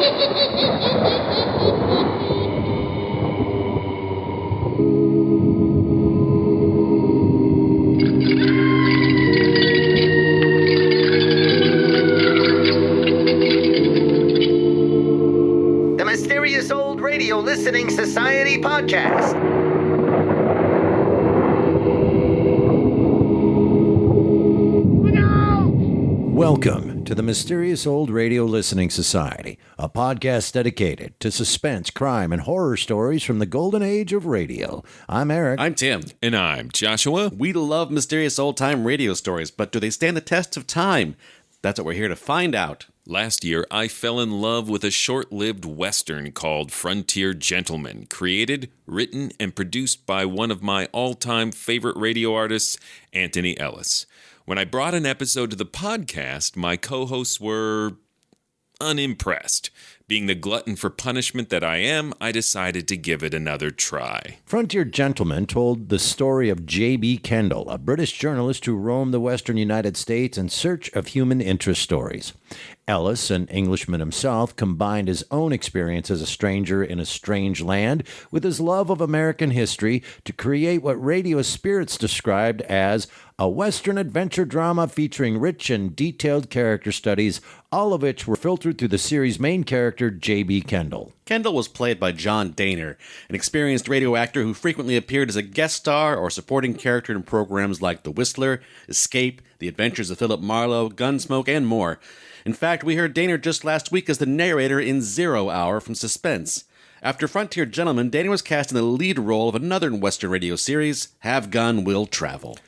The Mysterious Old Radio Listening Society podcast. Welcome to the Mysterious Old Radio Listening Society, a podcast dedicated to suspense, crime, and horror stories from the golden age of radio. I'm Eric. I'm Tim. And I'm Joshua. We love mysterious old-time radio stories, but do they stand the test of time? That's what we're here to find out. Last year, I fell in love with a short-lived Western called Frontier Gentleman, created, written, and produced by one of my all-time favorite radio artists, Anthony Ellis. When I brought an episode to the podcast, my co-hosts were unimpressed. Being the glutton for punishment that I am, I decided to give it another try. Frontier Gentleman told the story of J.B. Kendall, a British journalist who roamed the western United States in search of human interest stories. Ellis, an Englishman himself, combined his own experience as a stranger in a strange land with his love of American history to create what radio spirits described as a Western adventure drama featuring rich and detailed character studies, all of which were filtered through the series' main character, J.B. Kendall. Kendall was played by John Dehner, an experienced radio actor who frequently appeared as a guest star or supporting character in programs like The Whistler, Escape, The Adventures of Philip Marlowe, Gunsmoke, and more. In fact, we heard Dehner just last week as the narrator in 0 Hour from Suspense. After Frontier Gentleman, Dehner was cast in the lead role of another Western radio series, Have Gun, Will Travel.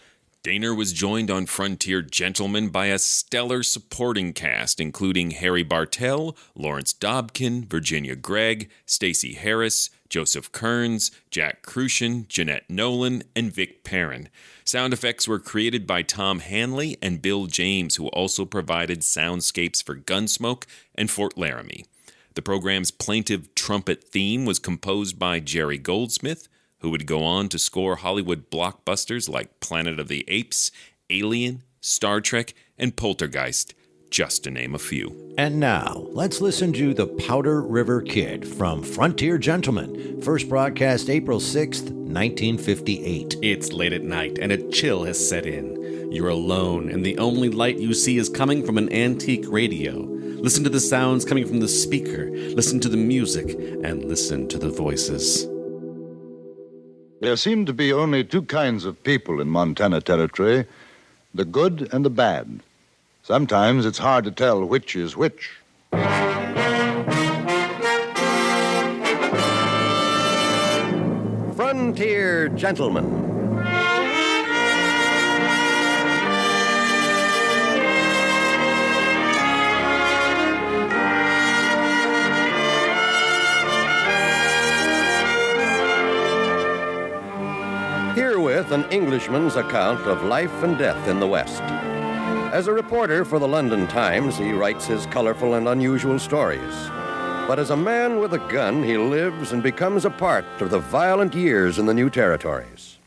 Dehner was joined on Frontier Gentleman by a stellar supporting cast, including Harry Bartell, Lawrence Dobkin, Virginia Gregg, Stacey Harris, Joseph Kearns, Jack Crucian, Jeanette Nolan, and Vic Perrin. Sound effects were created by Tom Hanley and Bill James, who also provided soundscapes for Gunsmoke and Fort Laramie. The program's plaintive trumpet theme was composed by Jerry Goldsmith, who would go on to score Hollywood blockbusters like Planet of the Apes, Alien, Star Trek, and Poltergeist, just to name a few. And now, let's listen to The Powder River Kid from Frontier Gentleman, first broadcast April 6th, 1958. It's late at night, and a chill has set in. You're alone, and the only light you see is coming from an antique radio. Listen to the sounds coming from the speaker, listen to the music, and listen to the voices. There seem to be only two kinds of people in Montana Territory, the good and the bad. Sometimes it's hard to tell which is which. Frontier Gentleman. Herewith an Englishman's account of life and death in the West. As a reporter for the London Times, he writes his colorful and unusual stories. But as a man with a gun, he lives and becomes a part of the violent years in the new territories.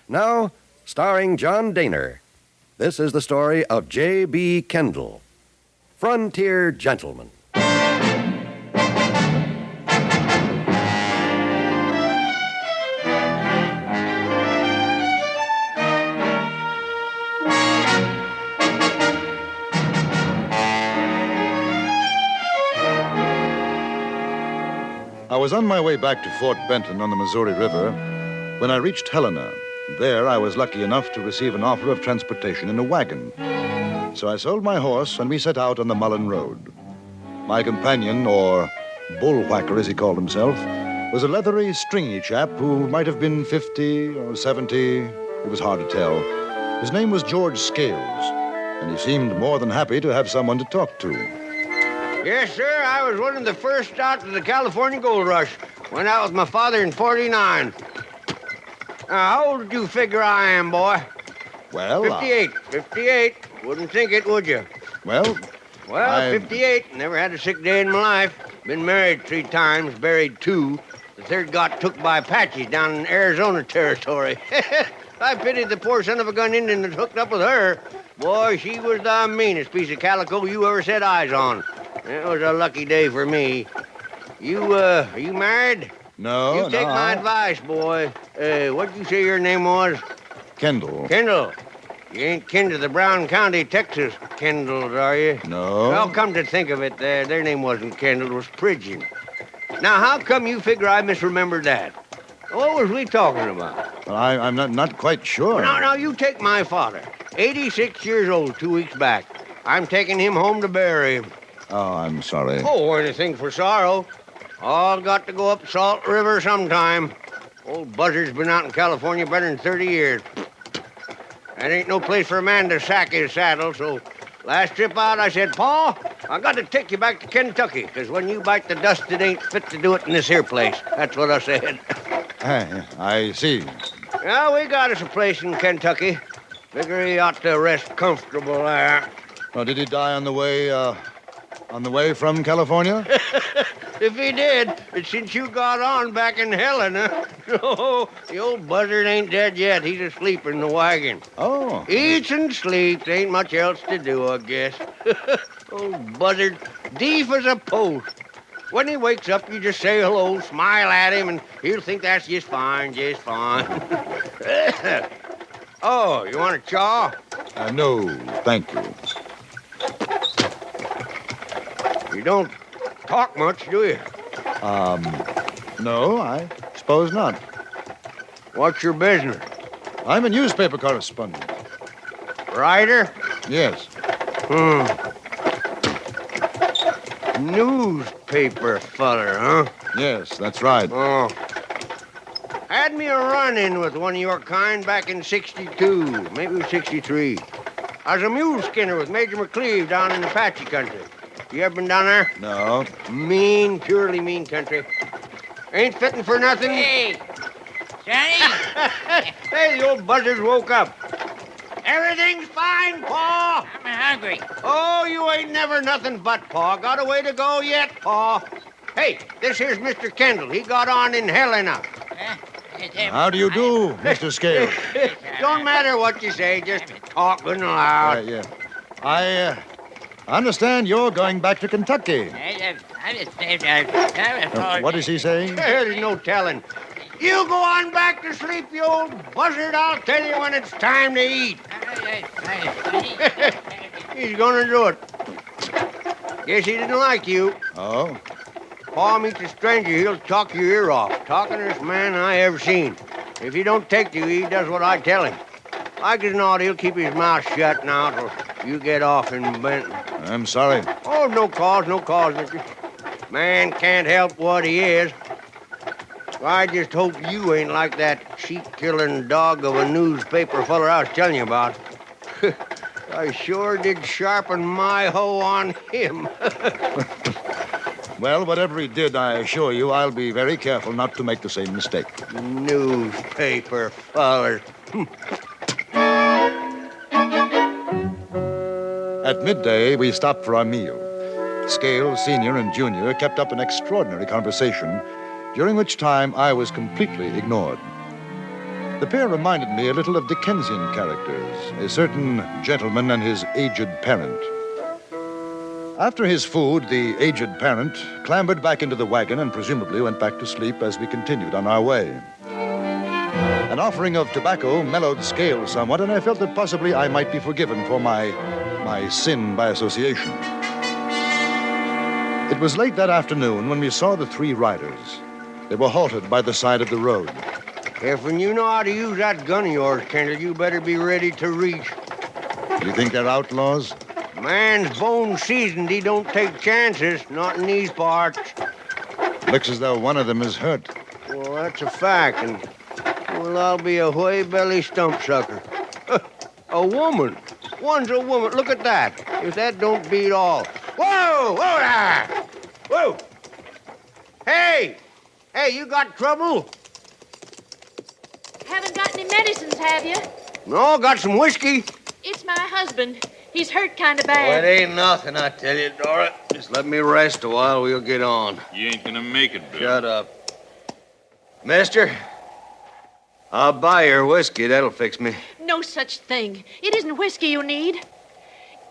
Now, starring John Dehner, this is the story of J.B. Kendall, Frontier Gentleman. I was on my way back to Fort Benton on the Missouri River when I reached Helena. There, I was lucky enough to receive an offer of transportation in a wagon. So I sold my horse and we set out on the Mullen Road. My companion, or bullwhacker as he called himself, was a leathery, stringy chap who might have been 50 or 70. It was hard to tell. His name was George Scales, and he seemed more than happy to have someone to talk to. Yes, sir. I was one of the first out to the California Gold Rush. Went out with my father in 49. How old did you figure I am, boy? Well, 58. 58. Wouldn't think it, would you? Well, 58. Never had a sick day in my life. Been married 3 times, buried 2. The third got took by Apaches down in Arizona Territory. I pitied the poor son of a gun Indian that hooked up with her. Boy, she was the meanest piece of calico you ever set eyes on. It was a lucky day for me. Are you married? No, You take my advice, boy. What'd you say your name was? Kendall. Kendall. You ain't kin to the Brown County, Texas Kendalls, are you? No. Well, come to think of it, their name wasn't Kendall, it was Pridgeon. Now, how come you figure I misremembered that? What was we talking about? Well, I'm not quite sure. Now, you take my father. 86 years old 2 weeks back. I'm taking him home to bury him. Oh, I'm sorry. Oh, anything for sorrow. All got to go up Salt River sometime. Old Buzzard's been out in California better than 30 years. That ain't no place for a man to sack his saddle, so last trip out I said, Pa, I got to take you back to Kentucky, because when you bite the dust, it ain't fit to do it in this here place. That's what I said. I see. Yeah, we got us a place in Kentucky. Figure he ought to rest comfortable there. Oh, did he die on the way from California? If he did, it's since you got on back in Helena. No, the old buzzard ain't dead yet. He's asleep in the wagon. Oh. Eats and sleeps. Ain't much else to do, I guess. Old buzzard, deaf as a post. When he wakes up, you just say hello, smile at him, and he'll think that's just fine, just fine. Oh, you want a chaw? No, thank you. You don't talk much, do you? No, I suppose not. What's your business? I'm a newspaper correspondent. Writer? Yes. Newspaper feller, huh? Yes, that's right. Oh. Had me a run-in with one of your kind back in 62, maybe 63. I was a mule skinner with Major McCleve down in Apache country. You ever been down there? No. Mean, purely mean country. Ain't fitting for nothing. Hey, Johnny. Hey, the old buzzard's woke up. Everything's fine, Pa. I'm hungry. Oh, you ain't never nothing but, Pa. Got a way to go yet, Pa. Hey, this here's Mr. Kendall. He got on in Helena. How do you do, Mr. Scales? Don't matter what you say, just talking loud. Yeah. I understand you're going back to Kentucky. What is he saying? There's no telling. You go on back to sleep, you old buzzard. I'll tell you when it's time to eat. He's gonna do it. Guess he didn't like you. Oh? Pa meets a stranger, he'll talk your ear off. Talkingest man I ever seen. If he don't take to you, he does what I tell him. Like as not, he'll keep his mouth shut now till you get off in Benton. I'm sorry. Oh, no cause, mister. Man can't help what he is. I just hope you ain't like that sheep-killing dog of a newspaper feller I was telling you about. I sure did sharpen my hoe on him. Well, whatever he did, I assure you, I'll be very careful not to make the same mistake. Newspaper feller. At midday, we stopped for our meal. Scales, Senior, and Junior kept up an extraordinary conversation, during which time I was completely ignored. The pair reminded me a little of Dickensian characters, a certain gentleman and his aged parent. After his food, the aged parent clambered back into the wagon and presumably went back to sleep as we continued on our way. An offering of tobacco mellowed Scales somewhat, and I felt that possibly I might be forgiven for my sin by association. It was late that afternoon when we saw the three riders. They were halted by the side of the road. If when you know how to use that gun of yours, Kendall, you better be ready to reach. You think they're outlaws? Man's bone seasoned. He don't take chances, not in these parts. Looks as though one of them is hurt. Well, that's a fact, and well, I'll be a whey-belly stump sucker. A woman. One's a woman. Look at that. If that don't beat all. Whoa! Whoa there! Whoa! Hey! Hey, you got trouble? Haven't got any medicines, have you? No, got some whiskey. It's my husband. He's hurt kind of Well, bad. it ain't nothing, I tell you, Dora. Just let me rest a while. We'll get on. You ain't gonna make it, Bill. Shut up. Mister, I'll buy your whiskey. That'll fix me. No such thing. It isn't whiskey you need.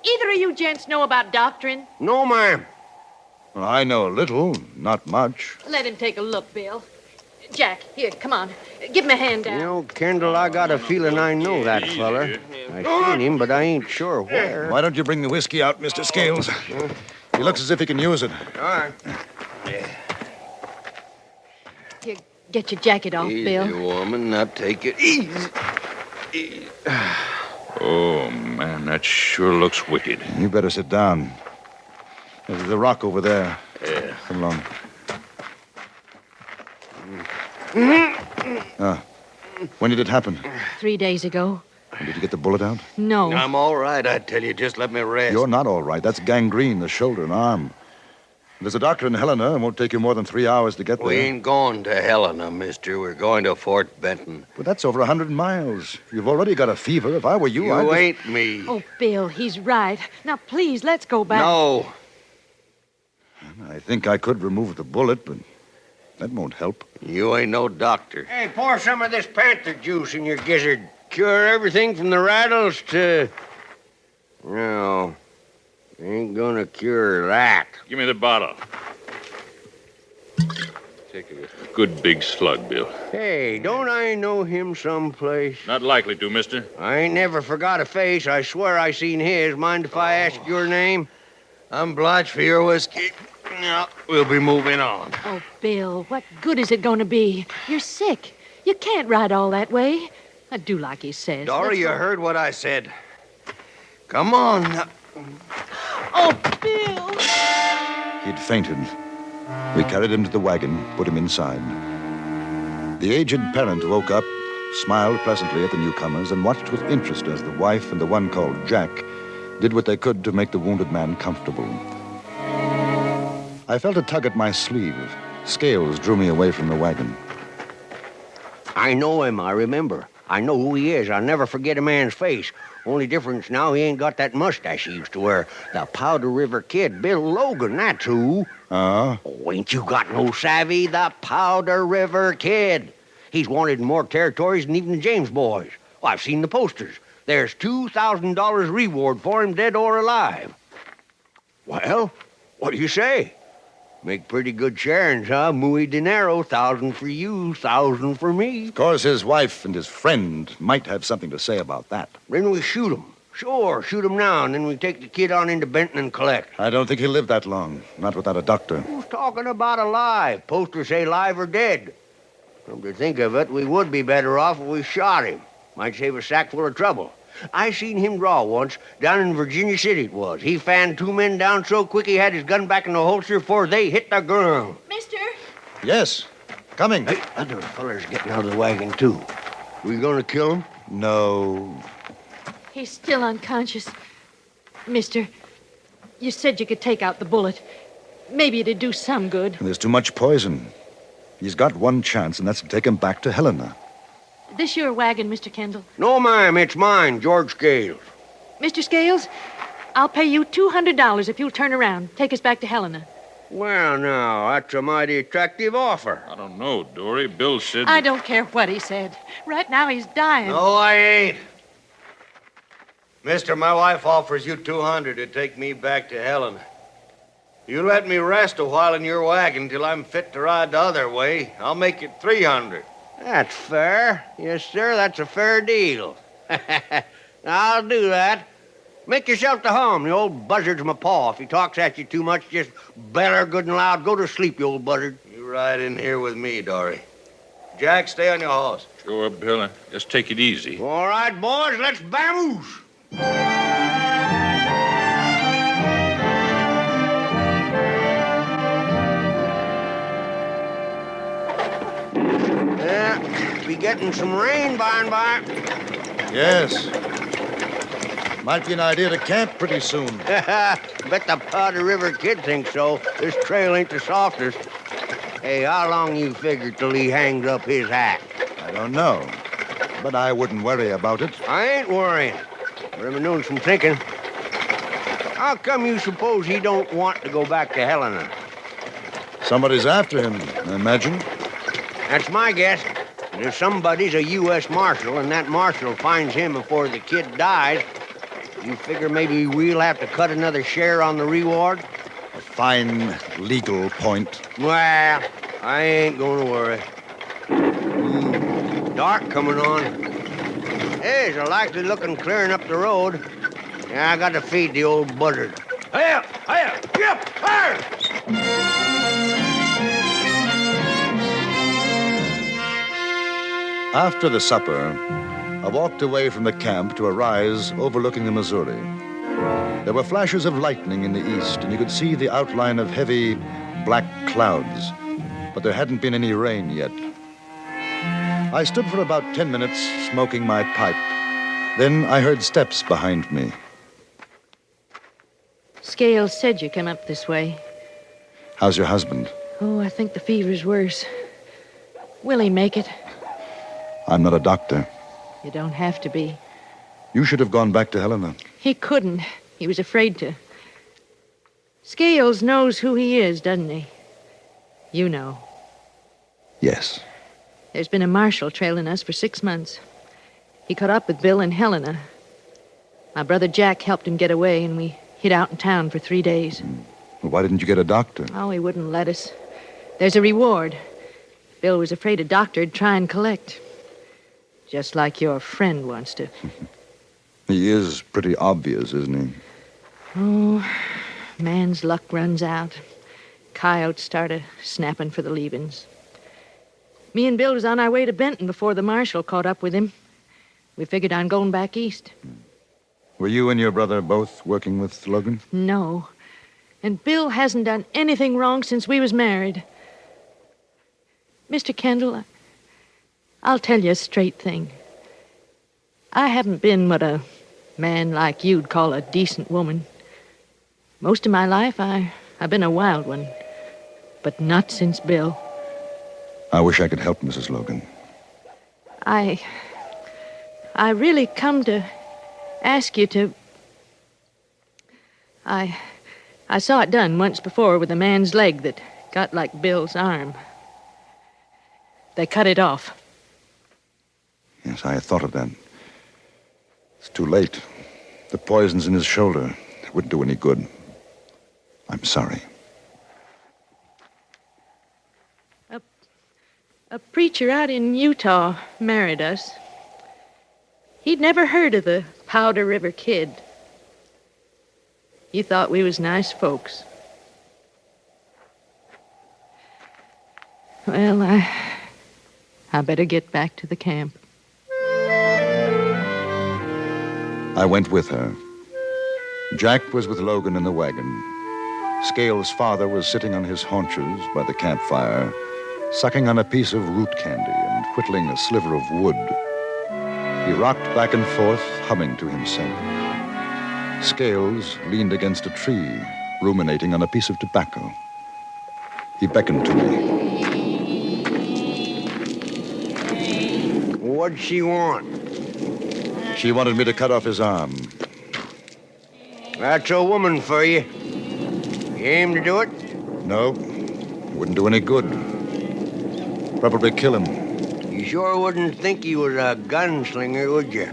Either of you gents know about doctrine? No, ma'am. Well, I know a little, not much. Let him take a look, Bill. Jack, here, come on. Give me a hand down. You know, Kendall, I got a feeling I know that feller. I seen him, but I ain't sure where. Why don't you bring the whiskey out, Mr. Scales? He looks as if he can use it. All right. Here, get your jacket off, Easy, Bill. woman. Now take it easy. Oh, man, that sure looks wicked. You better sit down. There's the rock over there. Yeah. Come along. When did it happen? 3 days ago. Did you get the bullet out? No. I'm all right, I tell you. Just let me rest. You're not all right. That's gangrene, the shoulder and arm. There's a doctor in Helena. It won't take you more than 3 hours to get there. We ain't going to Helena, mister. We're going to Fort Benton. But that's over 100 miles. You've already got a fever. If I were you, You I'd... ain't me. Oh, Bill, he's right. Now, please, let's go back. No. I think I could remove the bullet, but that won't help. You ain't no doctor. Hey, pour some of this panther juice in your gizzard. Cure everything from the rattles to... No. Ain't gonna cure that. Give me the bottle. Take a good big slug, Bill. Hey, don't I know him someplace? Not likely to, mister. I ain't never forgot a face. I swear I seen his. Mind if I ask your name? I'm obliged for your whiskey. Now, we'll be moving on. Oh, Bill, what good is it going to be? You're sick. You can't ride all that way. I do like he says. Dory, Let's you go. heard what I said. Come on. Now. Oh, Bill! He'd fainted. We carried him to the wagon, put him inside. The aged parent woke up, smiled pleasantly at the newcomers, and watched with interest as the wife and the one called Jack did what they could to make the wounded man comfortable. I felt a tug at my sleeve. Scales drew me away from the wagon. I know him, I remember. I know who he is. I'll never forget a man's face. Only difference now, he ain't got that mustache he used to wear. The Powder River Kid, Bill Logan, that's who. Oh, ain't you got no savvy? The Powder River Kid. He's wanted in more territories than even the James boys. Oh, I've seen the posters. There's $2,000 reward for him, dead or alive. Well, what do you say? Make pretty good sharings, huh? Muy dinero, 1,000 for you, 1,000 for me. Of course, his wife and his friend might have something to say about that. Then we shoot him. Sure, shoot him now, and then we take the kid on into Benton and collect. I don't think he'll live that long, not without a doctor. Who's talking about alive? Posters say live or dead. Come to think of it, we would be better off if we shot him. Might save a sack full of trouble. I seen him draw once, down in Virginia City it was. He fanned 2 men down so quick he had his gun back in the holster before they hit the ground. Mister? Yes, coming. Hey, other feller's getting out of the wagon, too. We gonna kill him? No. He's still unconscious. Mister, you said you could take out the bullet. Maybe it'd do some good. There's too much poison. He's got one chance, and that's to take him back to Helena. This your wagon, Mr. Kendall? No, ma'am, it's mine, George Scales. Mr. Scales, I'll pay you $200 if you'll turn around. Take us back to Helena. Well, now, that's a mighty attractive offer. I don't know, Dory. Bill said... I don't care what he said. Right now he's dying. No, I ain't. Mister, my wife offers you $200 to take me back to Helena. You let me rest a while in your wagon till I'm fit to ride the other way. I'll make it $300. That's fair. Yes, sir, that's a fair deal. I'll do that. Make yourself to home. The old buzzard's my paw. If he talks at you too much, just beller good and loud. Go to sleep, you old buzzard. You ride in here with me, Dory. Jack, stay on your horse. Sure, Bill. Just take it easy. All right, boys, let's vamoose. Be getting some rain by and by. Yes. Might be an idea to camp pretty soon. Bet the Powder River Kid thinks so. This trail ain't the softest. Hey, how long you figure till he hangs up his hat? I don't know, but I wouldn't worry about it. I ain't worrying, but I've been doing some thinking. How come you suppose he don't want to go back to Helena? Somebody's after him, I imagine. That's my guess. And if somebody's a U.S. Marshal and that Marshal finds him before the kid dies, you figure maybe we'll have to cut another share on the reward? fine legal point. Well, I ain't gonna worry. Dark coming on. There's a likely-looking clearing up the road. Yeah, I got to feed the old buzzard. Hiya! Hiya! Yep! Fire! After the supper, I walked away from the camp to a rise overlooking the Missouri. There were flashes of lightning in the east, and you could see the outline of heavy black clouds, but there hadn't been any rain yet. I stood for about 10 minutes smoking my pipe. Then I heard steps behind me. Scales said you came up this way. How's your husband? Oh, I think the fever's worse. Will he make it? I'm not a doctor. You don't have to be. You should have gone back to Helena. He couldn't. He was afraid to. Scales knows who he is, doesn't he? You know. Yes. There's been a marshal trailing us for 6 months. He caught up with Bill and Helena. My brother Jack helped him get away, and we hid out in town for 3 days. Well, why didn't you get a doctor? Oh, he wouldn't let us. There's a reward. Bill was afraid a doctor'd try and collect. Just like your friend wants to. He is pretty obvious, isn't he? Oh, man's luck runs out. Coyotes started snapping for the leavings. Me and Bill was on our way to Benton before the marshal caught up with him. We figured on going back east. Were you and your brother both working with Logan? No. And Bill hasn't done anything wrong since we was married. Mr. Kendall, I'll tell you a straight thing. I haven't been what a man like you'd call a decent woman. Most of my life, I've been a wild one. But not since Bill. I wish I could help Mrs. Logan. I really come to ask you to... I saw it done once before with a man's leg that got like Bill's arm. They cut it off. Yes, I had thought of that. It's too late. The poison's in his shoulder. It wouldn't do any good. I'm sorry. A preacher out in Utah married us. He'd never heard of the Powder River Kid. He thought we was nice folks. Well, I better get back to the camp. I went with her. Jack was with Logan in the wagon. Scales' father was sitting on his haunches by the campfire, sucking on a piece of root candy and whittling a sliver of wood. He rocked back and forth, humming to himself. Scales leaned against a tree, ruminating on a piece of tobacco. He beckoned to me. What'd she want? She wanted me to cut off his arm. That's a woman for you. You aim to do it? No, it wouldn't do any good. Probably kill him. You sure wouldn't think he was a gunslinger, would you?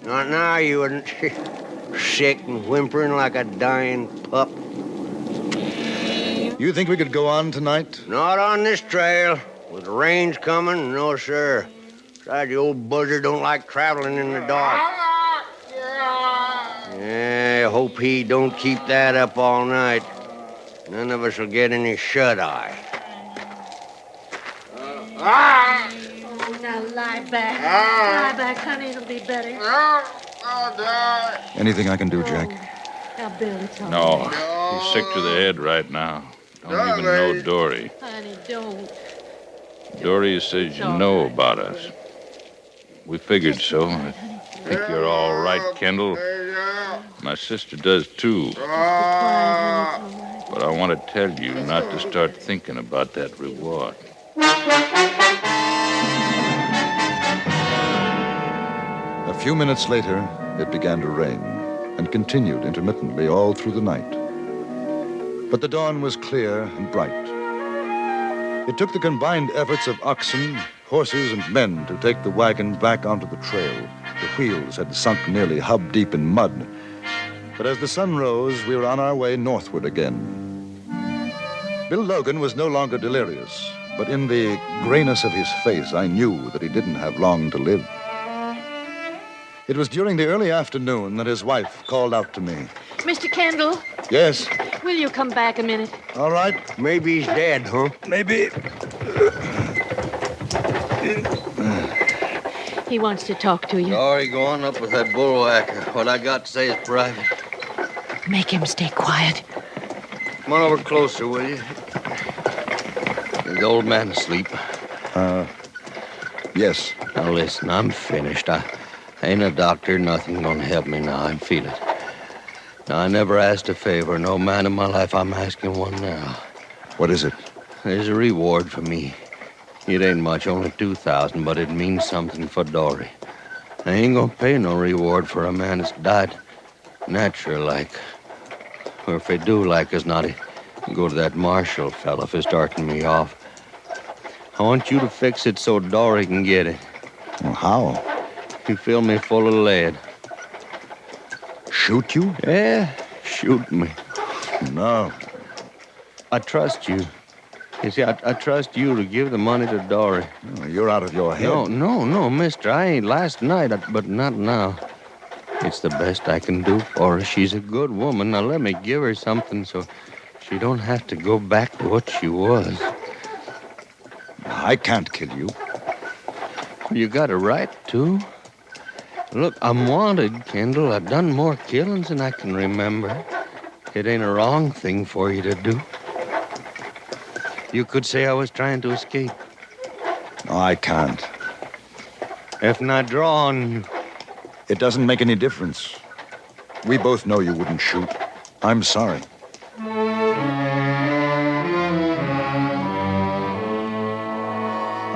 Not now, you wouldn't. Sick and whimpering like a dying pup. You think we could go on tonight? Not on this trail. With the rains coming, no, sir. Besides, the old buzzard don't like traveling in the dark. Yeah, I hope he don't keep that up all night. None of us will get any shut-eye. Oh, now lie back. Lie back, honey. It'll be better. Anything I can do, Jack? Now, Bill, it's all No, right. he's sick to the head right now. Don't even know Dory. Honey, don't. Dory says you know about us. We figured so. I think you're all right, Kendall. My sister does, too. But I want to tell you not to start thinking about that reward. A few minutes later, it began to rain and continued intermittently all through the night. But the dawn was clear and bright. It took the combined efforts of oxen, horses, and men to take the wagon back onto the trail. The wheels had sunk nearly hub-deep in mud. But as the sun rose, we were on our way northward again. Bill Logan was no longer delirious, but in the grayness of his face, I knew that he didn't have long to live. It was during the early afternoon that his wife called out to me. Mr. Kendall, Yes, will you come back a minute? all right. Maybe he's dead, huh? Maybe. He wants to talk to you. Sorry, go on up with that bullwhacker. What I got to say is private. Make him stay quiet. Come on over closer, will you? Is the old man asleep? Yes. Now listen, I'm finished. I ain't a doctor, nothing gonna help me now. I feel it. Now, I never asked a favor. No man in my life, I'm asking one now. What is it? There's a reward for me. It ain't much, only 2,000, but it means something for Dory. I ain't gonna pay no reward for a man that's died natural like. Or if they do like us not, go to that Marshall fella for starting me off. I want you to fix it so Dory can get it. Well, how? You fill me full of lead. Shoot you? Yeah, shoot me. No. I trust you. You see, I trust you to give the money to Dory. Oh, you're out of your head. No, mister. I ain't last night, but not now. It's the best I can do for her. She's a good woman. Now let me give her something so she don't have to go back to what she was. I can't kill you. You got a right to. Look, I'm wanted, Kendall. I've done more killings than I can remember. It ain't a wrong thing for you to do. You could say I was trying to escape. No, I can't. If not drawn you. It doesn't make any difference. We both know you wouldn't shoot. I'm sorry.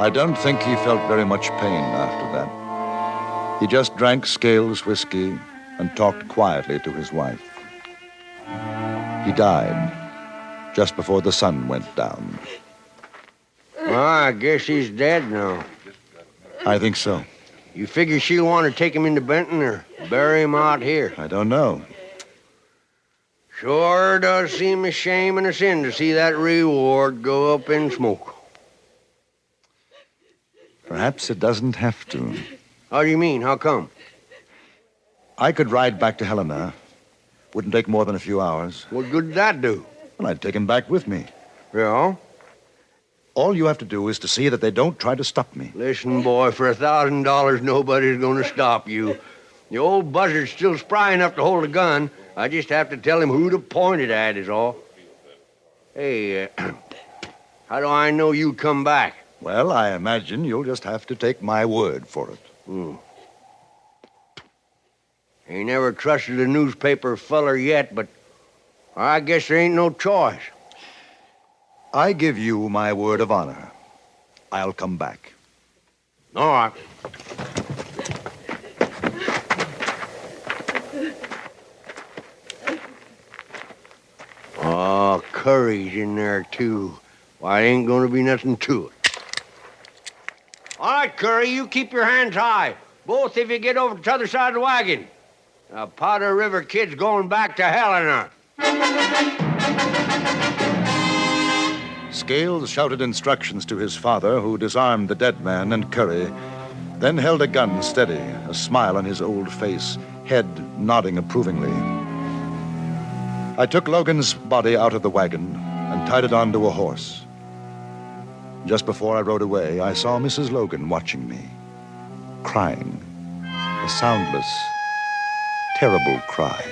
I don't think he felt very much pain after that. He just drank Scales whiskey and talked quietly to his wife. He died just before the sun went down. Well, I guess he's dead now. I think so. You figure she'll want to take him into Benton or bury him out here? I don't know. Sure does seem a shame and a sin to see that reward go up in smoke. Perhaps it doesn't have to. How do you mean? How come? I could ride back to Helena. Wouldn't take more than a few hours. What good did that do? Well, I'd take him back with me. Yeah? All you have to do is to see that they don't try to stop me. Listen, boy, for $1,000, nobody's going to stop you. The old buzzard's still spry enough to hold a gun. I just have to tell him who to point it at is all. Hey, how do I know you come back? Well, I imagine you'll just have to take my word for it. Ain't never trusted a newspaper feller yet, but I guess there ain't no choice. I give you my word of honor. I'll come back. All right. Oh, curry's in there, too. Why, ain't gonna be nothing to it. All right, Curry, you keep your hands high. Both if you get over to the other side of the wagon. Now, Powder River Kid's going back to Helena. Scales shouted instructions to his father, who disarmed the dead man and Curry, then held a gun steady, a smile on his old face, head nodding approvingly. I took Logan's body out of the wagon and tied it onto a horse. Just before I rode away, I saw Mrs. Logan watching me, crying, a soundless, terrible cry.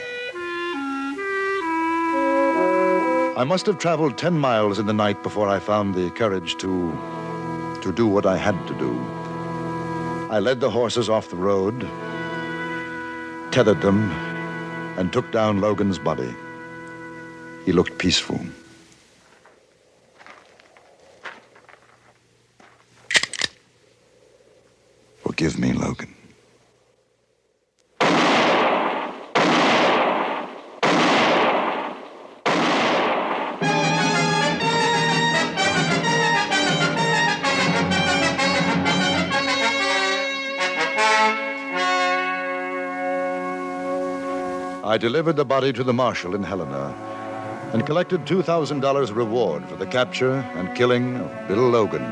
I must have traveled 10 miles in the night before I found the courage to do what I had to do. I led the horses off the road, tethered them, and took down Logan's body. He looked peaceful. Forgive me, Logan. I delivered the body to the marshal in Helena, and collected $2,000 reward for the capture and killing of Bill Logan,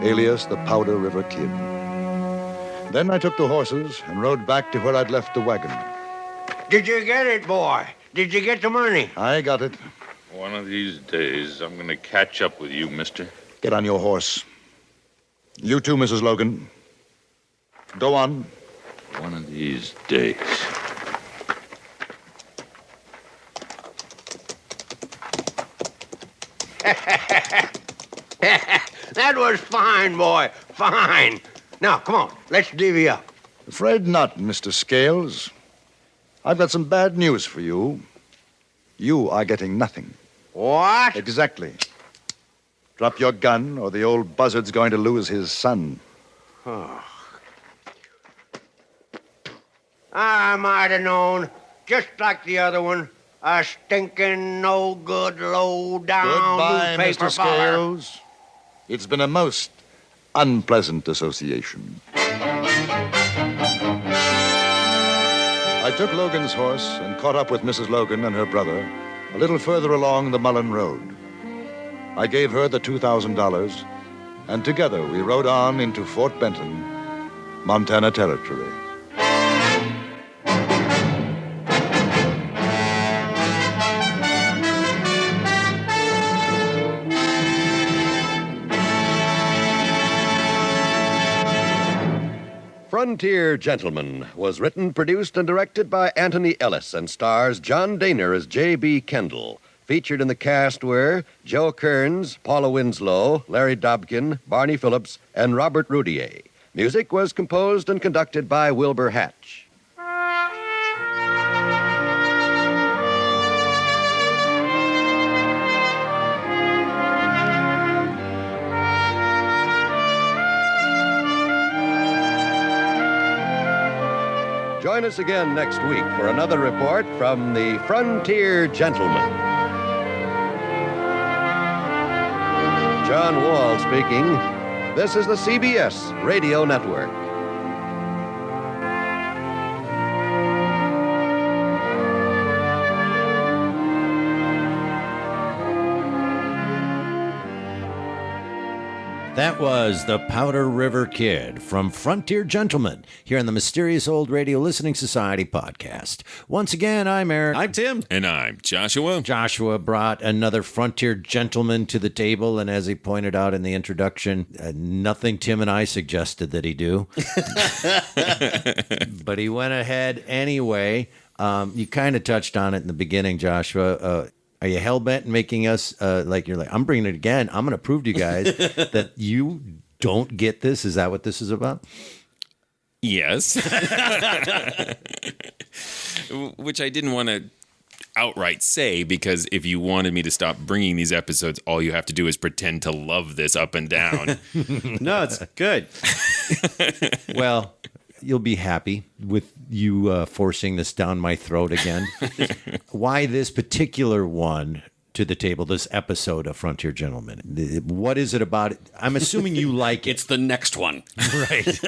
alias the Powder River Kid. Then I took the horses and rode back to where I'd left the wagon. Did you get it, boy? Did you get the money? I got it. One of these days, I'm going to catch up with you, mister. Get on your horse. You too, Mrs. Logan. Go on. One of these days. That was fine, boy. Fine. Now, come on. Let's divvy up. Afraid not, Mr. Scales. I've got some bad news for you. You are getting nothing. What? Exactly. Drop your gun, or the old buzzard's going to lose his son. Oh. I might have known. Just like the other one. A stinking, no good, low down Goodbye, newspaper Mr. Scales. It's been a most unpleasant association. I took Logan's horse and caught up with Mrs. Logan and her brother a little further along the Mullen Road. I gave her the $2,000, and together we rode on into Fort Benton, Montana Territory. Frontier Gentleman was written, produced, and directed by Anthony Ellis and stars John Daner as J.B. Kendall. Featured in the cast were Joe Kearns, Paula Winslow, Larry Dobkin, Barney Phillips, and Robert Roudier. Music was composed and conducted by Wilbur Hatch. Join us again next week for another report from the Frontier Gentleman. John Wall speaking. This is the CBS Radio Network. That was the Powder River Kid from Frontier Gentleman here on the Mysterious Old Radio Listening Society podcast. Once again, I'm Eric. I'm Tim. And I'm Joshua. Joshua brought another Frontier Gentleman to the table, and as he pointed out in the introduction, nothing Tim and I suggested that he do. But he went ahead anyway. You kind of touched on it in the beginning, Joshua. Are you hell-bent in making us, you're like, I'm bringing it again. I'm going to prove to you guys that you don't get this. Is that what this is about? Yes. Which I didn't want to outright say, because if you wanted me to stop bringing these episodes, all you have to do is pretend to love this up and down. No, it's good. Well, you'll be happy with you forcing this down my throat again. Why this particular one to the table, this episode of Frontier Gentleman? What is it about it? I'm assuming you like it. It's the next one. Right.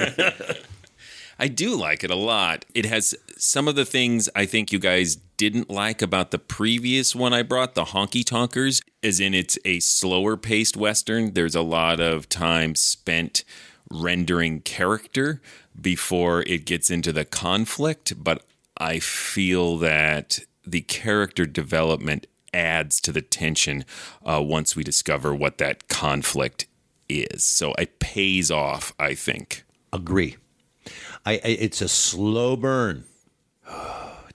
I do like it a lot. It has some of the things I think you guys didn't like about the previous one I brought, the Honky Tonkers, as in it's a slower paced Western. There's a lot of time spent rendering character before it gets into the conflict, but I feel that the character development adds to the tension once we discover what that conflict is. So it pays off, I think. Agree. It's a slow burn.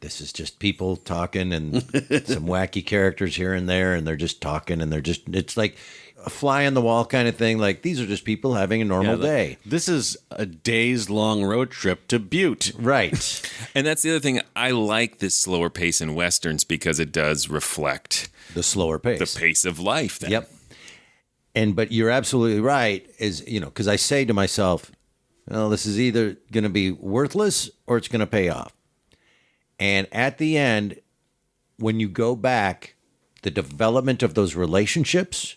This is just people talking and some wacky characters here and there, and they're just talking, and it's like a fly on the wall kind of thing. Like, these are just people having a normal day. This is a days-long road trip to Butte. Right. And that's the other thing. I like this slower pace in Westerns because it does reflect the slower pace. The pace of life then. Yep. But you're absolutely right, because I say to myself, well, this is either going to be worthless or it's going to pay off. And at the end, when you go back, the development of those relationships,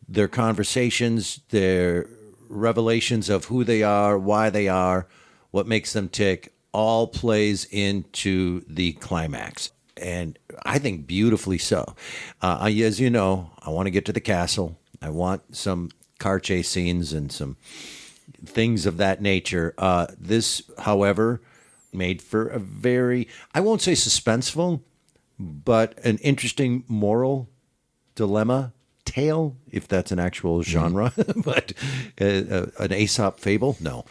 their conversations, their revelations of who they are, why they are, what makes them tick, all plays into the climax. and I think beautifully so. As you know, I want to get to the castle. I want some car chase scenes and some things of that nature. This, however, made for a very, I won't say suspenseful, but an interesting moral dilemma tale, if that's an actual genre, but an Aesop fable? No.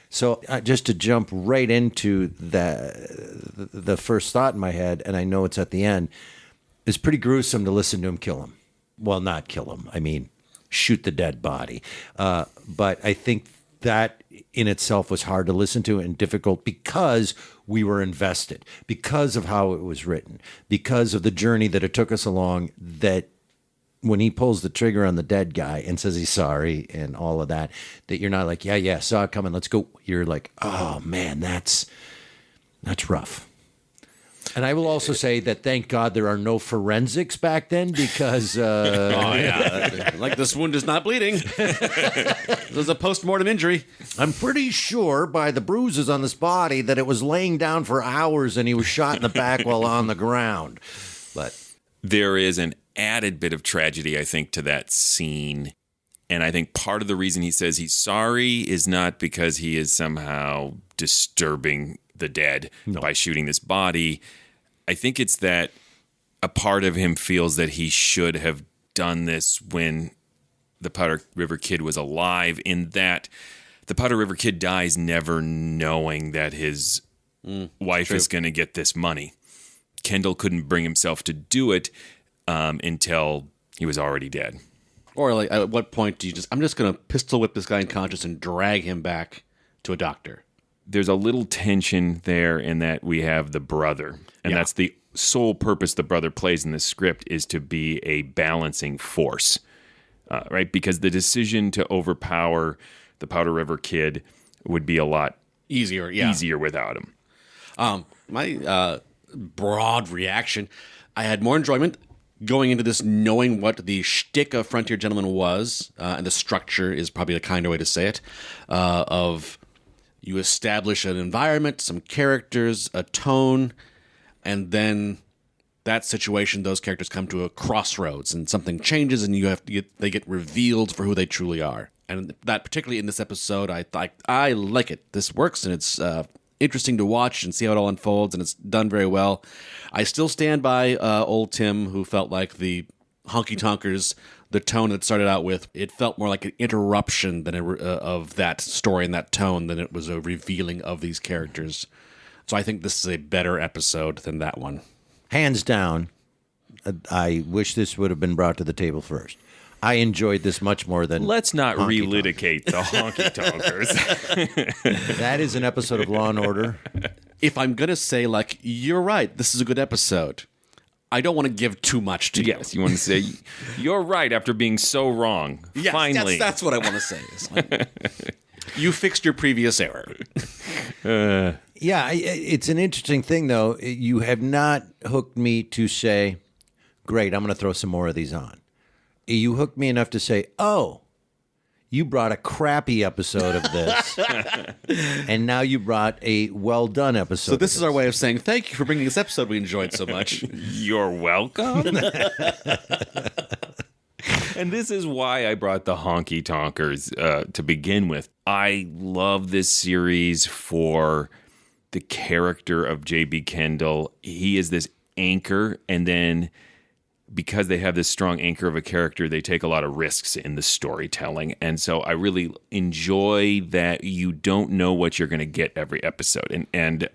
So just to jump right into the first thought in my head, and I know it's at the end, it's pretty gruesome to listen to him kill him. Well, not kill him. I mean, shoot the dead body. But I think that in itself was hard to listen to and difficult because we were invested, because of how it was written, because of the journey that it took us along, that when he pulls the trigger on the dead guy and says he's sorry and all of that, that you're not like, yeah, saw it coming, let's go. You're like, oh, man, that's rough. And I will also say that thank God there are no forensics back then because... like this wound is not bleeding. There's a post-mortem injury. I'm pretty sure by the bruises on this body that it was laying down for hours and he was shot in the back while on the ground. But there is an added bit of tragedy, I think, to that scene. And I think part of the reason he says he's sorry is not because he is somehow disturbing the dead by shooting this body. I think it's that a part of him feels that he should have done this when the Powder River Kid was alive, in that the Powder River Kid dies never knowing that his wife is going to get this money. Kendall couldn't bring himself to do it until he was already dead. Or like, at what point do you I'm just going to pistol whip this guy unconscious and drag him back to a doctor? There's a little tension there in that we have the brother, and that's the sole purpose the brother plays in this script, is to be a balancing force, right? Because the decision to overpower the Powder River Kid would be a lot easier without him. My broad reaction, I had more enjoyment going into this knowing what the shtick of Frontier Gentleman was, and the structure is probably a kinder way to say it, of... You establish an environment, some characters, a tone, and then that situation, those characters come to a crossroads and something changes and they get revealed for who they truly are. And that, particularly in this episode, I like it. This works, and it's interesting to watch and see how it all unfolds, and it's done very well. I still stand by old Tim, who felt like the honky tonkers, the tone that started out with, it felt more like an interruption than of that story and that tone than it was a revealing of these characters. So I think this is a better episode than that one. Hands down, I wish this would have been brought to the table first. I enjoyed this much more than... Let's not relitigate the honky tonkers. That is an episode of Law & Order. If I'm going to say, like, you're right, this is a good episode, I don't want to give too much to you. Yes, you want to say, you're right after being so wrong. Yes, finally. That's what I want to say. It's like, you fixed your previous error. Yeah, it's an interesting thing, though. You have not hooked me to say, great, I'm going to throw some more of these on. You hooked me enough to say, oh, you brought a crappy episode of this, and now you brought a well-done episode. So this is our way of saying thank you for bringing this episode we enjoyed so much. You're welcome. And this is why I brought the honky tonkers to begin with. I love this series for the character of J.B. Kendall. He is this anchor, and then because they have this strong anchor of a character, they take a lot of risks in the storytelling. And so I really enjoy that you don't know what you're going to get every episode. And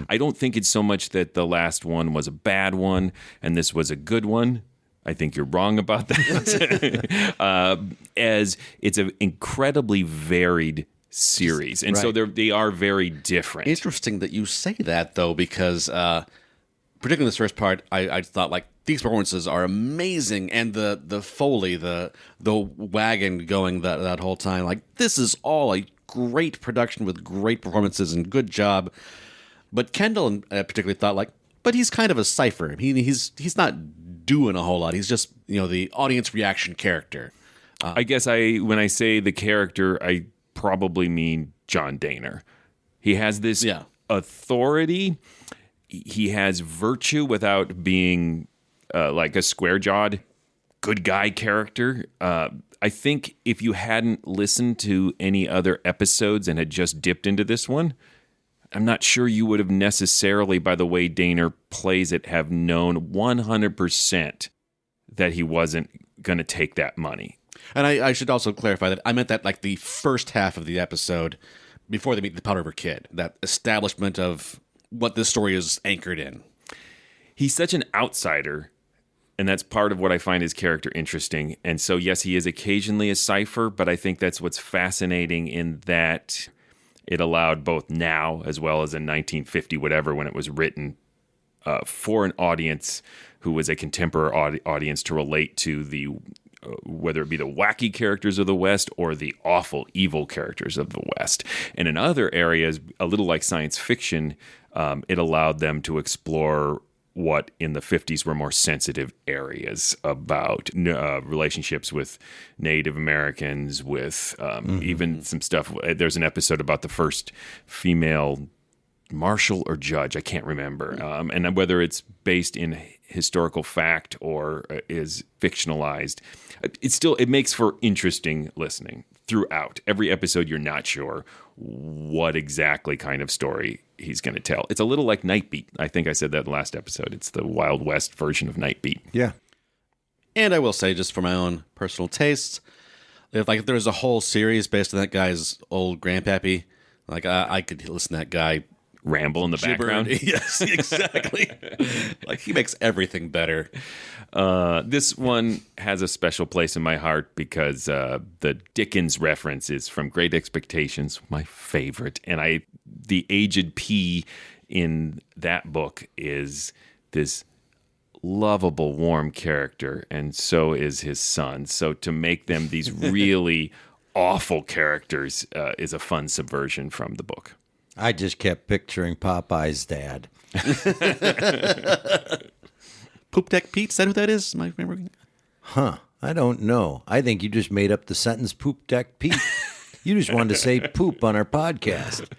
I don't think it's so much that the last one was a bad one and this was a good one. I think you're wrong about that. As it's an incredibly varied series. And so they are very different. Interesting that you say that, though, because particularly in this first part, I thought, like, these performances are amazing, and the Foley, the wagon going that whole time, like, this is all a great production with great performances and good job. But Kendall particularly thought, like, but he's kind of a cipher. He's not doing a whole lot. He's just, the audience reaction character. I guess when I say the character, I probably mean John Dehner. He has this authority. he has virtue without being like a square-jawed good guy character. I think if you hadn't listened to any other episodes and had just dipped into this one, I'm not sure you would have necessarily, by the way Daner plays it, have known 100% that he wasn't going to take that money. And I should also clarify that I meant that like the first half of the episode before they meet the Powder River Kid, that establishment of what this story is anchored in. He's such an outsider, and that's part of what I find his character interesting. And so, yes, he is occasionally a cipher, but I think that's what's fascinating in that it allowed both now as well as in 1950, whatever, when it was written, for an audience who was a contemporary audience to relate to the whether it be the wacky characters of the West or the awful, evil characters of the West. And in other areas, a little like science fiction, it allowed them to explore what in the 50s were more sensitive areas about relationships with Native Americans, with even some stuff. There's an episode about the first female marshal or judge, I can't remember, and whether it's based in historical fact or is fictionalized, it makes for interesting listening throughout. Every episode, you're not sure what exactly kind of story he's going to tell. It's a little like Nightbeat. I think I said that in the last episode. It's the Wild West version of Nightbeat. Yeah. And I will say, just for my own personal tastes, if there was a whole series based on that guy's old grandpappy, I could listen to that guy ramble in the background. Yes, exactly. He makes everything better. This one has a special place in my heart because the Dickens reference is from Great Expectations, my favorite. And the aged P in that book is this lovable, warm character, and so is his son. So to make them these really awful characters is a fun subversion from the book. I just kept picturing Popeye's dad. Poop Deck Pete, is that who that is? Am I remembering? Huh. I don't know. I think you just made up the sentence Poop Deck Pete. You just wanted to say poop on our podcast.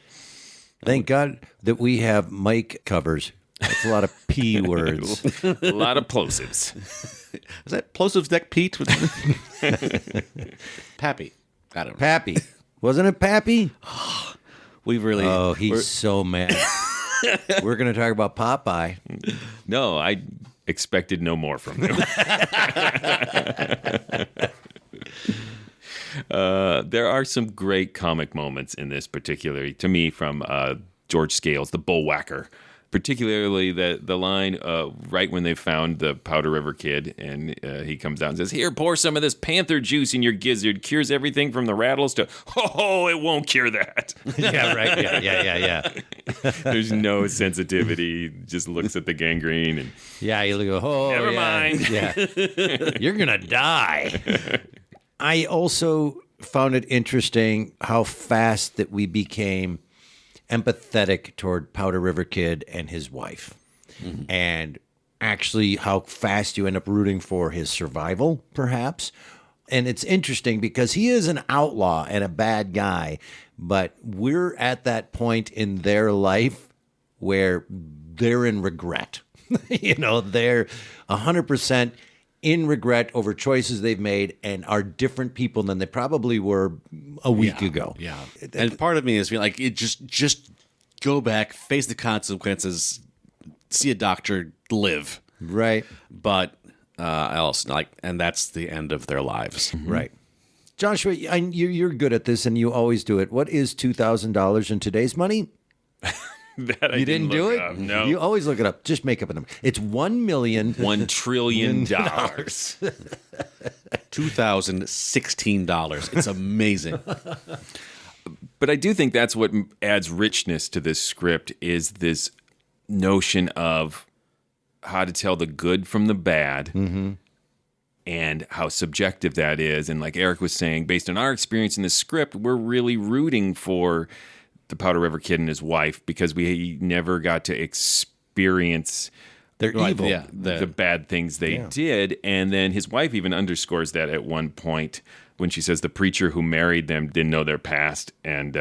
Thank God that we have mic covers. That's a lot of P words. A lot of plosives. Is that Plosives Deck Pete? Pappy. I don't know. Pappy. Wasn't it Pappy? We've really... Oh, he's so mad. We're going to talk about Popeye. No, I expected no more from you. There are some great comic moments in this, particularly to me, from George Scales, the bullwhacker. Particularly the line right when they found the Powder River Kid, and he comes out and says, "Here, pour some of this panther juice in your gizzard. Cures everything from the rattles to, oh, it won't cure that." Yeah, right. Yeah. There's no sensitivity. He just looks at the gangrene and you look, oh, never mind. Yeah, you're gonna die. I also found it interesting how fast that we became empathetic toward Powder River Kid and his wife, and actually how fast you end up rooting for his survival, perhaps. And it's interesting because he is an outlaw and a bad guy, but we're at that point in their life where they're in regret. They're 100% in regret over choices they've made and are different people than they probably were a week ago. Yeah. And part of me is feeling like it just go back, face the consequences, see a doctor, live. Right. But else, and that's the end of their lives. Right. Joshua, you're good at this and you always do it. What is $2,000 in today's money? That you didn't do it? Up. No. You always look it up. Just make up a number. It's $1 trillion. $2,016. It's amazing. But I do think that's what adds richness to this script is this notion of how to tell the good from the bad and how subjective that is. And like Eric was saying, based on our experience in this script, we're really rooting for the Powder River Kid and his wife because we never got to experience their evil, the bad things they did. And then his wife even underscores that at one point when she says the preacher who married them didn't know their past. And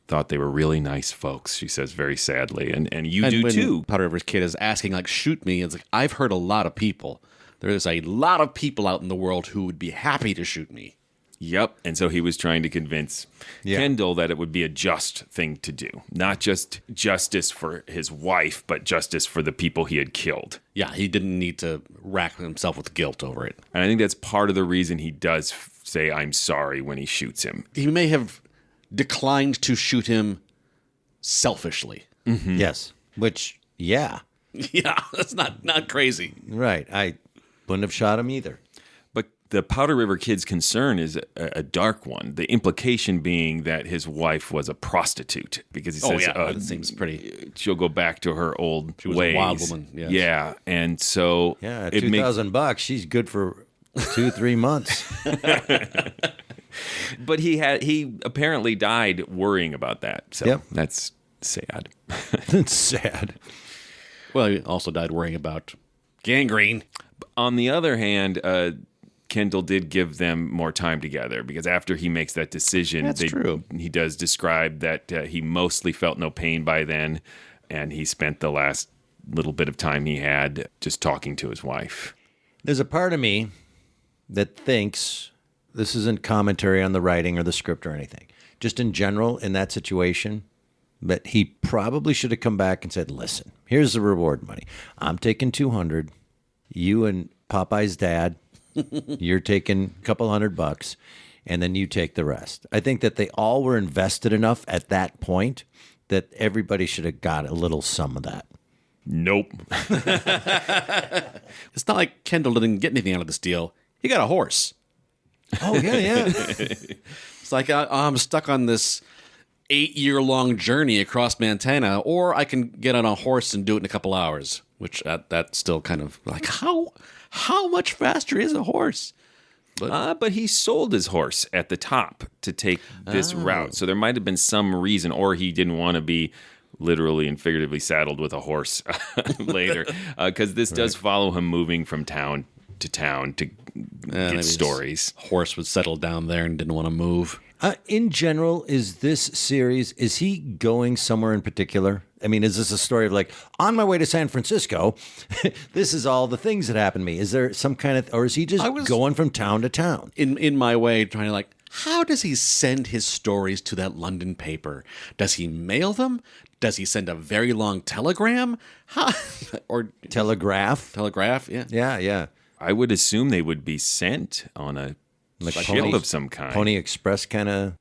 thought they were really nice folks, she says very sadly. And you And do when too. Powder River's kid is asking, like, shoot me. It's like, I've heard a lot of people. There's a lot of people out in the world who would be happy to shoot me. Yep. And so he was trying to convince Kendall that it would be a just thing to do. Not just justice for his wife, but justice for the people he had killed. Yeah, he didn't need to rack himself with guilt over it. And I think that's part of the reason he does say, I'm sorry, when he shoots him. He may have declined to shoot him selfishly. Yes. Which, yeah. Yeah, that's not crazy. Right. I wouldn't have shot him either. But the Powder River Kid's concern is a dark one. The implication being that his wife was a prostitute, because he says, that seems pretty. She'll go back to her old She was ways. a wild woman. Yes. Yeah, and so Yeah, it makes. $2,000. She's good for 2-3 months. But he apparently died worrying about that. So that's sad. It's sad. Well, he also died worrying about gangrene. On the other hand, Kendall did give them more time together, because after he makes that decision, That's true. He does describe that he mostly felt no pain by then, and he spent the last little bit of time he had just talking to his wife. There's a part of me that thinks this isn't commentary on the writing or the script or anything. Just in general, in that situation, but he probably should have come back and said, listen, here's the reward money. I'm taking $200. You and Popeye's dad, you're taking a couple $100, and then you take the rest. I think that they all were invested enough at that point that everybody should have got a little some of that. Nope. It's not like Kendall didn't get anything out of this deal. He got a horse. Oh, yeah. It's like, I'm stuck on this 8-year-long journey across Montana, or I can get on a horse and do it in a couple hours, which that's still kind of like, how much faster is a horse? But he sold his horse at the top to take this route. So there might have been some reason, or he didn't want to be literally and figuratively saddled with a horse later, because this does follow him moving from town to get stories. Horse was settled down there and didn't want to move. In general, is this series, is he going somewhere in particular? I mean, is this a story of like, on my way to San Francisco, this is all the things that happened to me? Is there some kind of, or is he just going from town to town? In my way, trying to like, how does he send his stories to that London paper? Does he mail them? Does he send a very long telegram? Or Telegraph? Telegraph, yeah. Yeah. I would assume they would be sent on a ship of some kind. Pony Express kind of.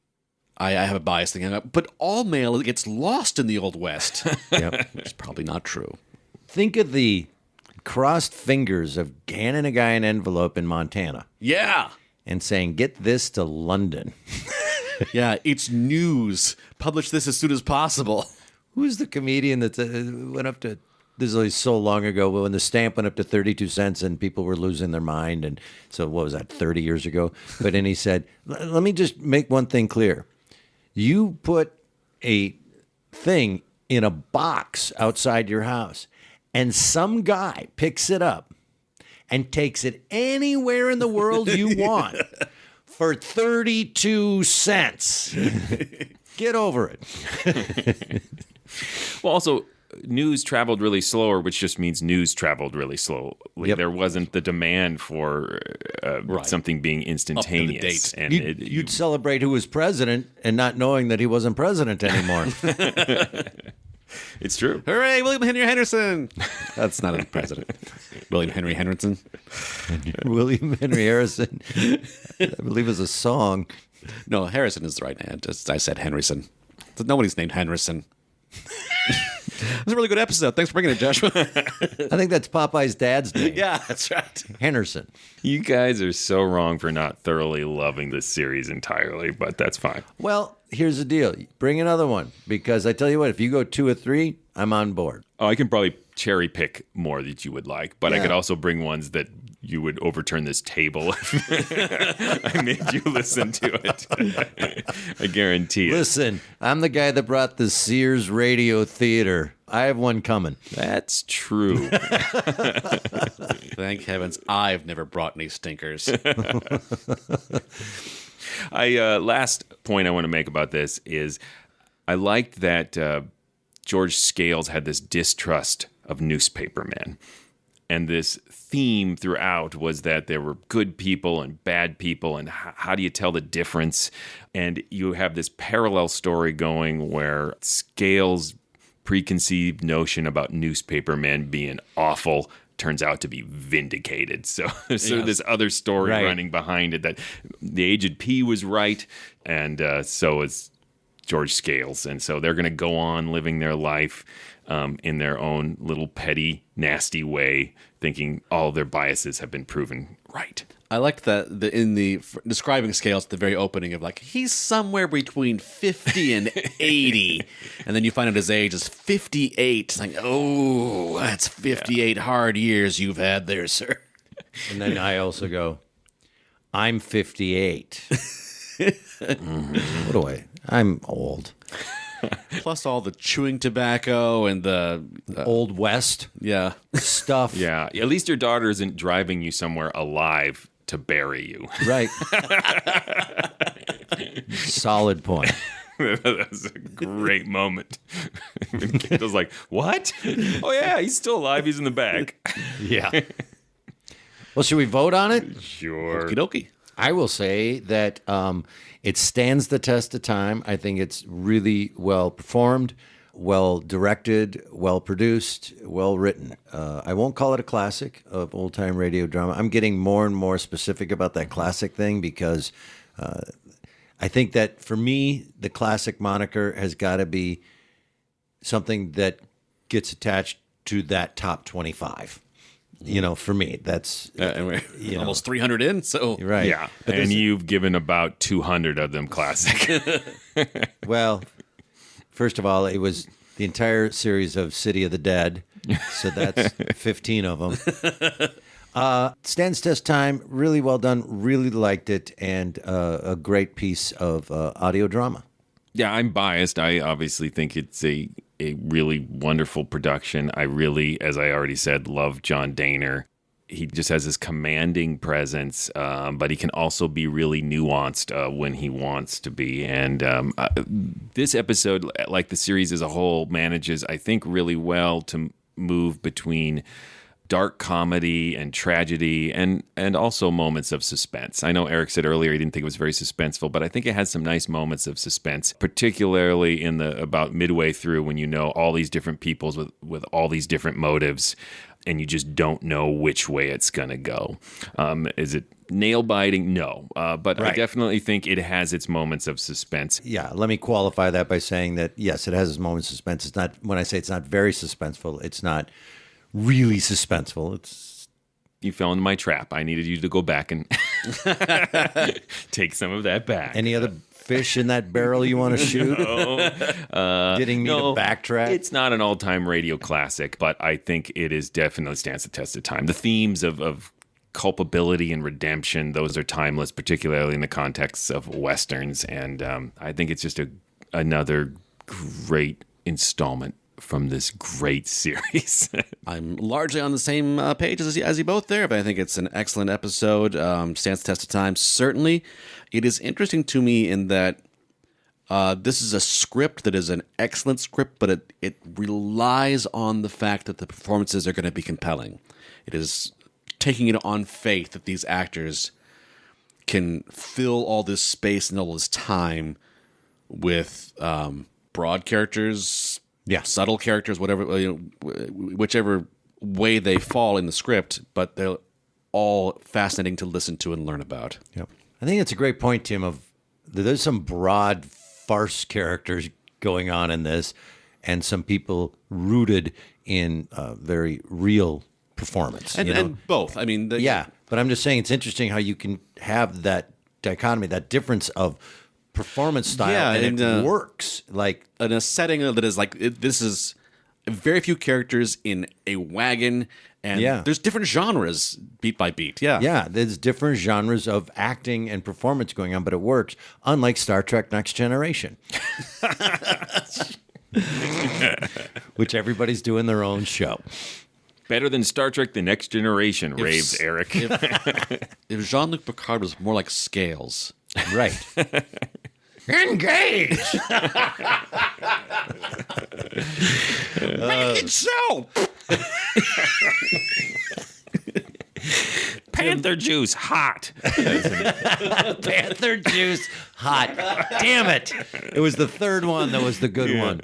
I have a bias thing, but all mail gets lost in the Old West. Yep. It's probably not true. Think of the crossed fingers of handing a guy an envelope in Montana. Yeah. And saying, get this to London. Yeah, it's news. Publish this as soon as possible. Who's the comedian that went up to, this is so long ago, when the stamp went up to 32 cents and people were losing their mind. And so what was that, 30 years ago? But then he said, let me just make one thing clear. You put a thing in a box outside your house, and some guy picks it up and takes it anywhere in the world you want for 32 cents. Get over it. Well, also, news traveled really slower, which just means news traveled really slowly. Yep. There wasn't the demand for something being instantaneous. Up to the And You'd celebrate who was president and not knowing that he wasn't president anymore. it's true. Hooray, William Henry Henderson. That's not a president. William Henry Henderson. William Henry Harrison, I believe, is a song. No, Harrison is the right name. I said Henderson. Nobody's named Henderson. That's a really good episode. Thanks for bringing it, Joshua. I think that's Popeye's dad's name. Yeah, that's right. Henderson. You guys are so wrong for not thoroughly loving this series entirely, but that's fine. Well, here's the deal. Bring another one, because I tell you what, if you go 2 or 3, I'm on board. Oh, I can probably cherry pick more that you would like, but I Yeah. could also bring ones that you would overturn this table if I made you listen to it. I guarantee it. Listen, I'm the guy that brought the Sears Radio Theater. I have one coming. That's true. Thank heavens I've never brought any stinkers. Last point I want to make about this is I liked that George Scales had this distrust of newspapermen. And this theme throughout was that there were good people and bad people, and how do you tell the difference? And you have this parallel story going where Scales' preconceived notion about newspapermen being awful turns out to be vindicated. So there's sort of this other story running behind it, that the aged P was right, and so is George Scales. And so they're going to go on living their life in their own little petty, nasty way, thinking all their biases have been proven right. I liked that describing Scales at the very opening of like, he's somewhere between 50 and 80. And then you find out his age is 58. It's like, oh, that's 58 hard years you've had there, sir. And then I also go, I'm 58. What do I'm old. Plus all the chewing tobacco and the Old West stuff. Yeah, at least your daughter isn't driving you somewhere alive to bury you. Right. Solid point. That was a great moment. Kendall's like, what? Oh, yeah, he's still alive. He's in the back. Yeah. Well, should we vote on it? Sure. Okie dokie. I will say that it stands the test of time. I think it's really well performed, well directed, well produced, well written. I won't call it a classic of old-time radio drama. I'm getting more and more specific about that classic thing because I think that for me, the classic moniker has got to be something that gets attached to that top 25. You know, for me, that's almost 300 in. So right, yeah. And you've given about 200 of them classic. Well, first of all, it was the entire series of City of the Dead, so that's 15 of them. Stands test time, really well done, really liked it, and a great piece of audio drama. Yeah, I'm biased. I obviously think it's a really wonderful production. I really, as I already said, love John Dehner. He just has this commanding presence, but he can also be really nuanced when he wants to be. And this episode, like the series as a whole, manages, I think, really well to move between dark comedy and tragedy and also moments of suspense. I know Eric said earlier he didn't think it was very suspenseful, but I think it has some nice moments of suspense, particularly in the about midway through when you know all these different peoples with all these different motives and you just don't know which way it's going to go. Is it nail-biting? No. But right. I definitely think it has its moments of suspense. Yeah, let me qualify that by saying that, yes, it has its moments of suspense. It's not, when I say it's not very suspenseful, it's not really suspenseful. You fell into my trap. I needed you to go back and take some of that back. Any other fish in that barrel you want to shoot? No. Getting me to backtrack? It's not an all-time radio classic, but I think it is definitely stands the test of time. The themes of culpability and redemption, those are timeless, particularly in the context of Westerns. And I think it's just another great installment from this great series. I'm largely on the same page as you both there, but I think it's an excellent episode. Stands the test of time. Certainly, it is interesting to me in that this is a script that is an excellent script, but it relies on the fact that the performances are going to be compelling. It is taking it on faith that these actors can fill all this space and all this time with broad characters, subtle characters, whatever, whichever way they fall in the script, but they're all fascinating to listen to and learn about. Yep. I think it's a great point, Tim, of there's some broad farce characters going on in this and some people rooted in very real performance. And both. I mean, but I'm just saying it's interesting how you can have that dichotomy, that difference of performance style, and it works like in a setting that is like this is very few characters in a wagon, and there's different genres beat by beat. There's different genres of acting and performance going on, but it works. Unlike Star Trek: Next Generation, which everybody's doing their own show. Better than Star Trek: The Next Generation, raves Eric. If Jean-Luc Picard was more like Scales, right? Engage! Make it so! Panther juice, hot. Panther juice, hot. Damn it. It was the third one that was the good one.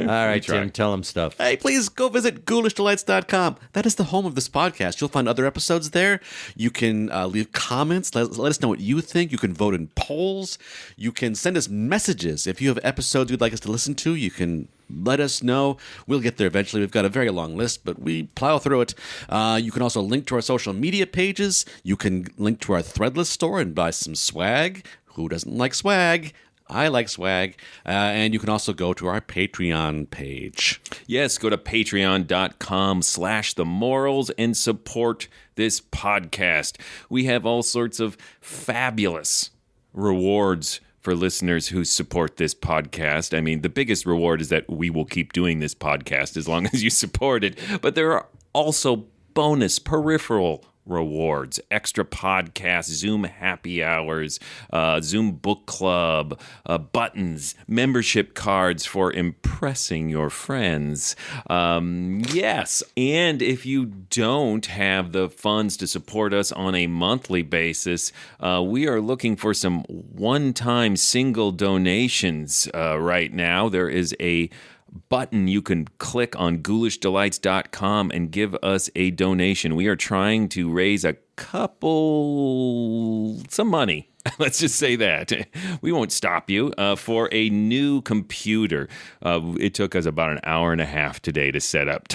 All right, Tim, tell him stuff. Hey, please go visit ghoulishdelights.com. That is the home of this podcast. You'll find other episodes there. You can leave comments. Let us know what you think. You can vote in polls. You can send us messages. If you have episodes you'd like us to listen to, you can let us know. We'll get there eventually. We've got a very long list, but we plow through it. You can also link to our social media pages. You can link to our Threadless store and buy some swag. Who doesn't like swag? I like swag. And you can also go to our Patreon page. Yes, go to patreon.com/themorals and support this podcast. We have all sorts of fabulous rewards for listeners who support this podcast. I mean, the biggest reward is that we will keep doing this podcast as long as you support it. But there are also bonus peripheral rewards, extra podcasts, Zoom happy hours, Zoom book club, buttons, membership cards for impressing your friends. Yes, and if you don't have the funds to support us on a monthly basis, we are looking for some one-time single donations right now. There is a button you can click on ghoulishdelights.com and give us a donation. We are trying to raise some money. Let's just say that. We won't stop you for a new computer. It took us about an hour and a half today to set up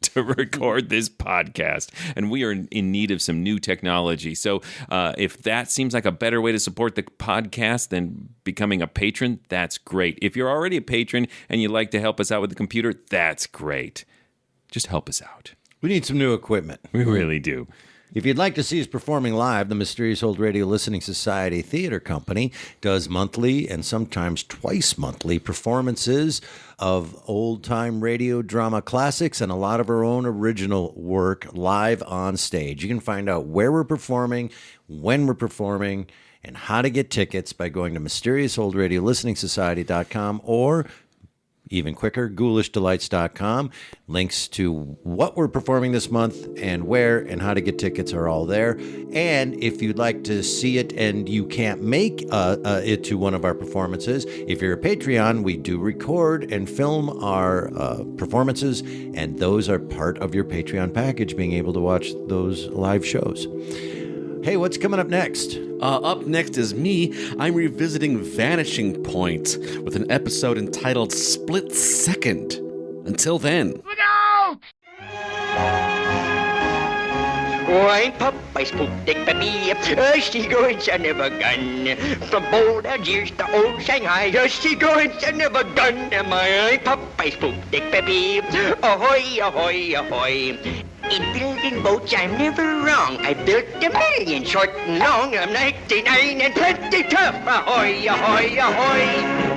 to record this podcast, and we are in need of some new technology. So if that seems like a better way to support the podcast than becoming a patron, that's great. If you're already a patron and you'd like to help us out with the computer, that's great. Just help us out. We need some new equipment. We really do. If you'd like to see us performing live, the Mysterious Old Radio Listening Society Theater Company does monthly and sometimes twice monthly performances of old-time radio drama classics and a lot of our own original work live on stage. You can find out where we're performing, when we're performing, and how to get tickets by going to MysteriousOldRadioListeningSociety.com or even quicker, ghoulishdelights.com. Links to what we're performing this month and where and how to get tickets are all there. And if you'd like to see it and you can't make it to one of our performances, if you're a Patreon, we do record and film our performances, and those are part of your Patreon package, being able to watch those live shows. Hey, what's coming up next? Up next is me. I'm revisiting Vanishing Point with an episode entitled Split Second. Until then. Look out! Why, Popeye spooked Dick Baby, she going son of a gun. From old Algiers to old Shanghai, she going son of a gun. My Popeye spooked Dick Baby, ahoy, ahoy, ahoy. In building boats, I'm never wrong. I built a million, short and long. I'm 99 and pretty tough. Ahoy, ahoy, ahoy.